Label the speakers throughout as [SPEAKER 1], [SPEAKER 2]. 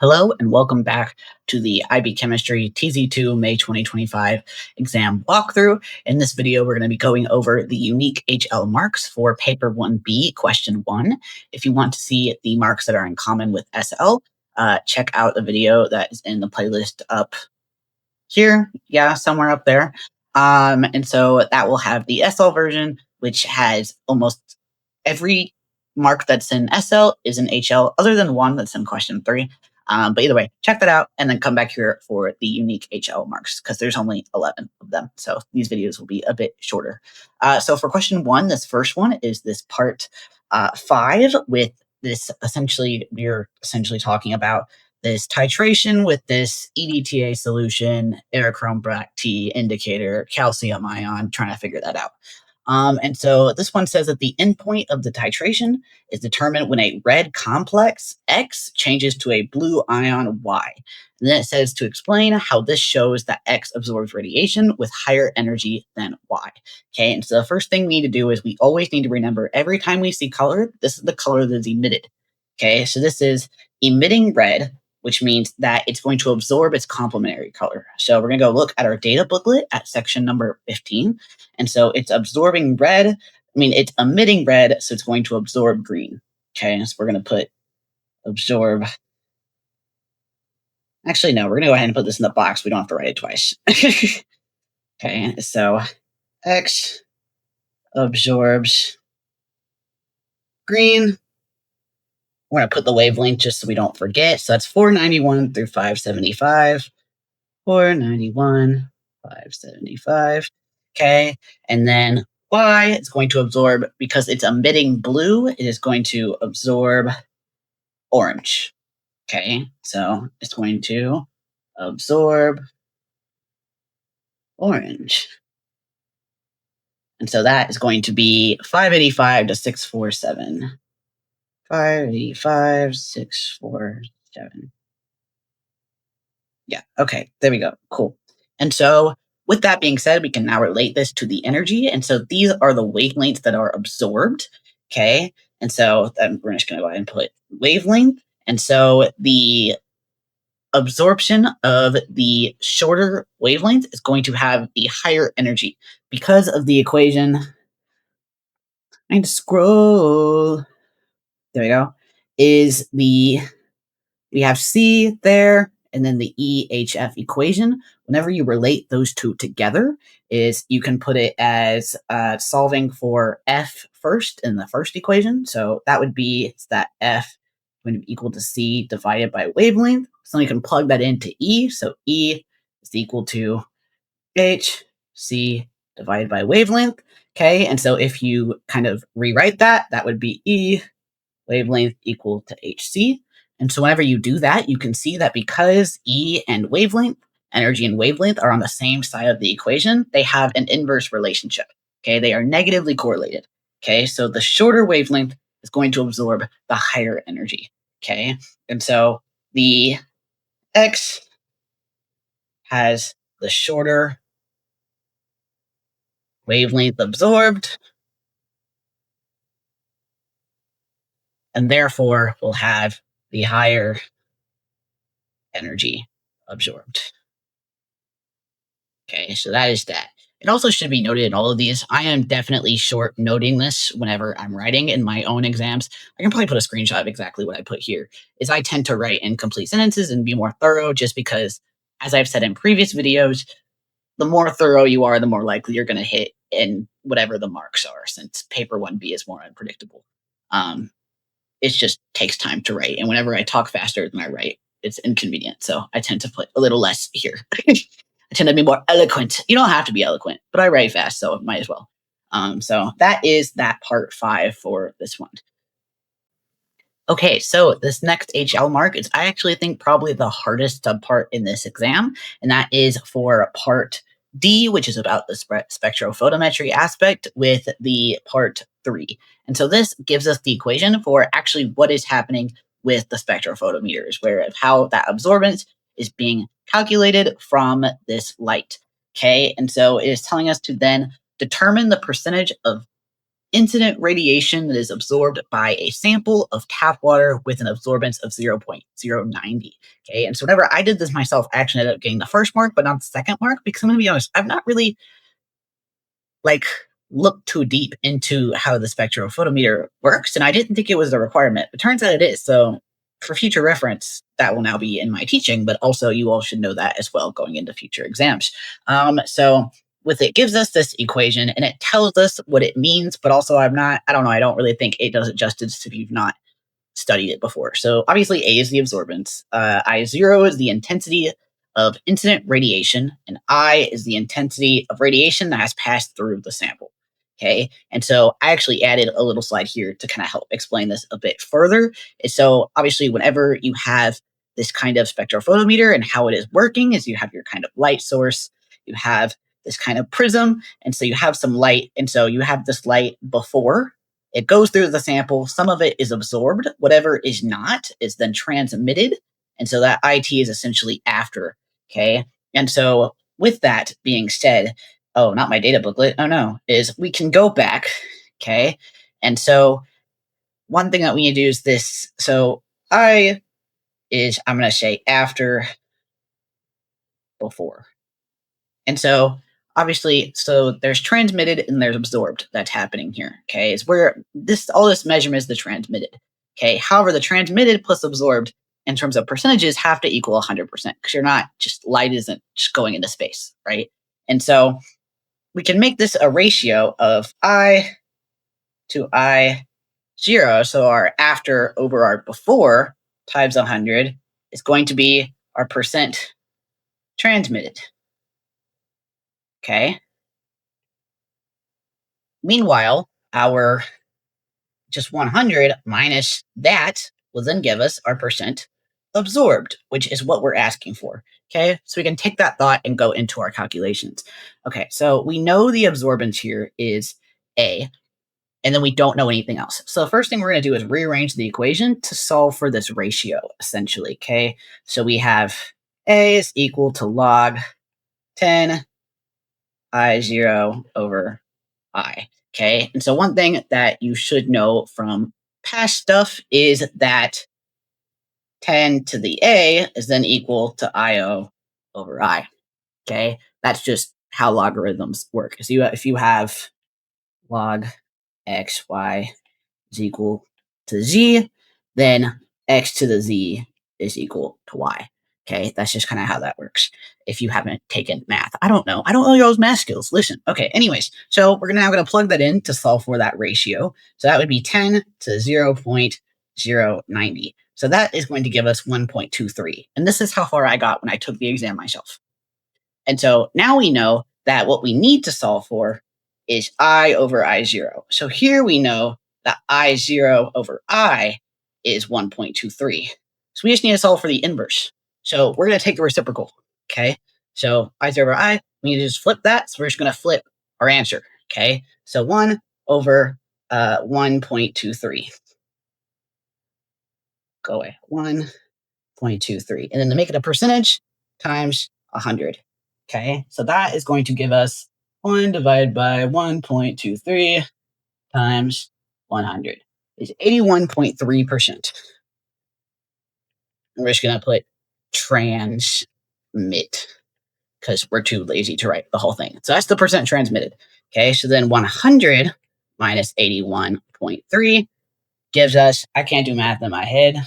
[SPEAKER 1] Hello and welcome back to the IB Chemistry TZ2 May 2025 exam walkthrough. In this video, we're going to be going over the unique HL marks for paper 1B, question 1. If you want to see the marks that are in common with SL, check out the video that is in the playlist up here. Yeah, somewhere up there. And so that will have the SL version, which has almost every mark that's in SL is in HL, other than one that's in question 3. But either way, check that out and then come back here for the unique HL marks because there's only 11 of them. So these videos will be a bit shorter. So for question 1, this first one is this part 5 with this we're essentially talking about this titration with this EDTA solution, aerochrome black tea indicator, calcium ion, trying to figure that out. And so this one says that the endpoint of the titration is determined when a red complex X changes to a blue ion Y. And then it says to explain how this shows that X absorbs radiation with higher energy than Y. Okay, and so the first thing we need to do is we always need to remember every time we see color, this is the color that's emitted. Okay, so this is emitting red, which means that it's going to absorb its complementary color. So we're going to go look at our data booklet at section number 15. And so it's absorbing red. It's emitting red, so it's going to absorb green. Okay, so we're going to put absorb. Actually, no, we're going to go ahead and put this in the box. We don't have to write it twice. Okay, so X absorbs green. We're going to put the wavelength just so we don't forget. So that's 491 through 575. 491, 575. Okay, and then Y is going to absorb, because it's emitting blue, it is going to absorb orange. Okay, so it's going to absorb orange. And so that is going to be 585 to 647. 585, 647. Yeah, okay, there we go. Cool. And so with that being said, we can now relate this to the energy. And so these are the wavelengths that are absorbed. Okay. And so we're just going to go ahead and put wavelength. And so the absorption of the shorter wavelength is going to have the higher energy because of the equation. I need to scroll. There we go. We have C there, and then the EHF equation. Whenever you relate those two together, is you can put it as solving for F first in the first equation. So that would be that F going to be equal to C divided by wavelength. So you can plug that into E. So E is equal to H C divided by wavelength. Okay, and so if you kind of rewrite that, that would be E wavelength equal to HC. And so whenever you do that, you can see that because E and wavelength, energy and wavelength, are on the same side of the equation, they have an inverse relationship. Okay, they are negatively correlated. Okay, so the shorter wavelength is going to absorb the higher energy. Okay, and so the X has the shorter wavelength absorbed, and therefore will have the higher energy absorbed. Okay, so that is that. It also should be noted in all of these, I am definitely short noting this whenever I'm writing in my own exams. I can probably put a screenshot of exactly what I put here, is I tend to write in complete sentences and be more thorough just because, as I've said in previous videos, the more thorough you are, the more likely you're going to hit in whatever the marks are, since paper 1B is more unpredictable. It just takes time to write. And whenever I talk faster than I write, it's inconvenient. So I tend to put a little less here. I tend to be more eloquent. You don't have to be eloquent, but I write fast, so might as well. So that is that part 5 for this one. Okay, so this next HL mark is, I actually think, probably the hardest subpart in this exam, and that is for part D, which is about the spectrophotometry aspect, with the part 3. And so this gives us the equation for actually what is happening with the spectrophotometers, where how that absorbance is being calculated from this light. Okay, and so it is telling us to then determine the percentage of incident radiation that is absorbed by a sample of tap water with an absorbance of 0.090. Okay. And so whenever I did this myself, I actually ended up getting the first mark, but not the second mark, because I'm going to be honest, I've not really like look too deep into how the spectrophotometer works, and I didn't think it was a requirement. It turns out it is. So for future reference, that will now be in my teaching, but also you all should know that as well going into future exams. So with it gives us this equation and it tells us what it means, but also I don't know, I don't really think it does it justice if you've not studied it before. So obviously A is the absorbance, I0 is the intensity of incident radiation, and I is the intensity of radiation that has passed through the sample. Okay. And so I actually added a little slide here to kind of help explain this a bit further. And so obviously, whenever you have this kind of spectrophotometer and how it is working is you have your kind of light source, you have this kind of prism, and so you have some light, and so you have this light before it goes through the sample. Some of it is absorbed. Whatever is not is then transmitted. And so that IT is essentially after. Okay. And so with that being said, oh, not my data booklet. Oh no, is we can go back. Okay. And so one thing that we need to do is this. So I'm going to say after, before. And so obviously, so there's transmitted and there's absorbed that's happening here. Okay. Is where all this measurement is the transmitted. Okay. However, the transmitted plus absorbed in terms of percentages have to equal 100% because you're not just light isn't just going into space. Right. And so we can make this a ratio of I to I0. So our after over our before times 100 is going to be our percent transmitted. Okay. Meanwhile, our just 100 minus that will then give us our percent absorbed, which is what we're asking for. Okay, so we can take that thought and go into our calculations. Okay, so we know the absorbance here is A, and then we don't know anything else. So the first thing we're going to do is rearrange the equation to solve for this ratio, essentially. Okay, so we have A is equal to log 10 I0 over I. Okay. And so one thing that you should know from past stuff is that 10 to the A is then equal to IO over I. Okay. That's just how logarithms work. So if you have log x, y is equal to z, then x to the z is equal to y. Okay, that's just kind of how that works. If you haven't taken math, I don't know y'all's math skills. Listen, okay. Anyways, so we're now going to plug that in to solve for that ratio. So that would be 10 to 0.090. So that is going to give us 1.23. And this is how far I got when I took the exam myself. And so now we know that what we need to solve for is I over I0. So here we know that I0 over I is 1.23. So we just need to solve for the inverse. So we're going to take the reciprocal. Okay. So I0 over I, we need to just flip that. So we're just going to flip our answer. Okay. So 1 over 1.23. Go away. 1.23. And then to make it a percentage times 100. Okay. So that is going to give us 1 divided by 1.23 times 100 is 81.3%. We're just going to put transmit because we're too lazy to write the whole thing. So that's the percent transmitted. Okay. So then 100 minus 81.3 gives us, I can't do math in my head,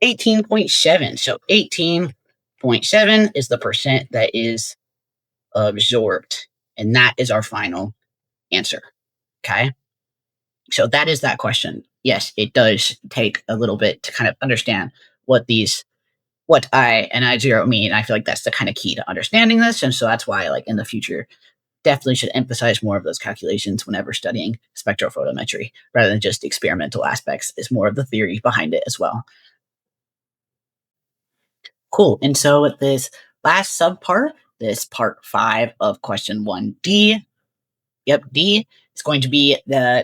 [SPEAKER 1] 18.7. So 18.7 is the percent that is absorbed. And that is our final answer. Okay. So that is that question. Yes, it does take a little bit to kind of understand what I and I0 mean. I feel like that's the kind of key to understanding this. And so that's why, like, in the future, definitely should emphasize more of those calculations whenever studying spectrophotometry rather than just experimental aspects. Is more of the theory behind it as well. Cool. And so this last subpart, this part 5 of question 1D, D is going to be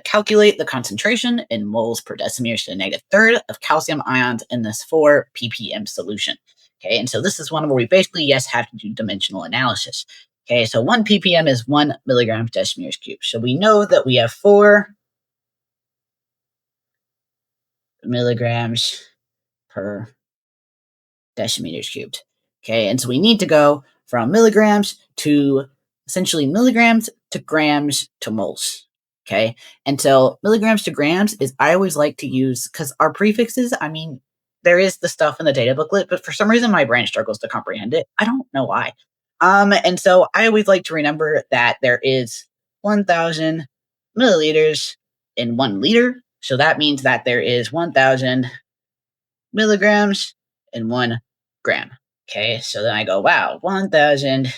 [SPEAKER 1] calculate the concentration in moles per decimeter to the negative third of calcium ions in this 4 ppm solution. Okay, and so this is one where we basically, yes, have to do dimensional analysis. Okay, so 1 ppm is 1 milligram per decimeters cubed. So we know that we have 4 milligrams per decimeters cubed. Okay, and so we need to go from milligrams to essentially milligrams to grams to moles. Okay, and so milligrams to grams is I always like to use because our prefixes, I mean, there is the stuff in the data booklet, but for some reason my brain struggles to comprehend it. I don't know why. And so I always like to remember that there is 1,000 milliliters in 1 liter. So that means that there is 1,000 milligrams in 1 gram. Okay, so then I go, wow, 1,000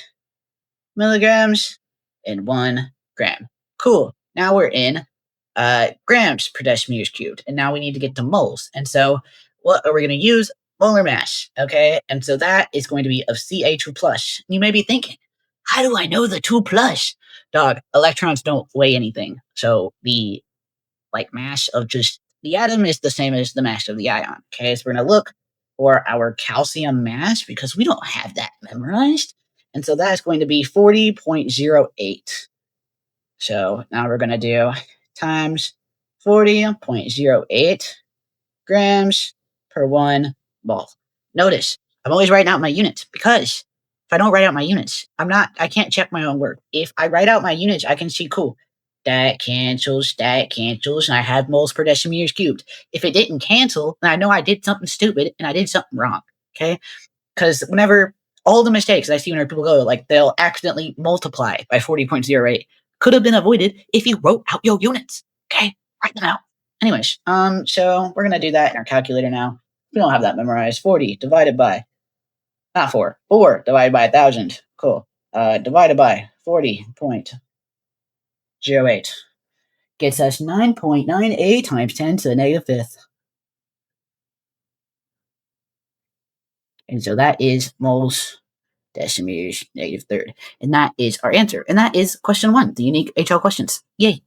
[SPEAKER 1] milligrams in 1 gram. Cool. Now we're in grams per decimeters cubed, and now we need to get to moles. And so, what are we going to use? Molar mass. Okay, and so that is going to be of Ca2 plus. You may be thinking, how do I know the 2 plus? Dog, electrons don't weigh anything. So the mass of just the atom is the same as the mass of the ion. Okay, so we're going to look for our calcium mass because we don't have that memorized. And so that's going to be 40.08. So now we're going to do times 40.08 grams per 1 mole. Notice, I'm always writing out my units because if I don't write out my units, I can't check my own work. If I write out my units, I can see, cool, that cancels, and I have moles per decimeters cubed. If it didn't cancel, then I know I did something stupid and I did something wrong. Okay? Because whenever all the mistakes I see whenever people go, like they'll accidentally multiply by 40.08, could have been avoided if you wrote out your units. Okay? Write them out. Anyways, so we're gonna do that in our calculator now. We don't have that memorized. 40 divided by not 4. 4 divided by 1,000. Cool. Divided by 40.08 gets us 9.98 times 10 to the negative fifth. And so that is moles decimeters negative third. And that is our answer. And that is question 1, the unique HL questions. Yay.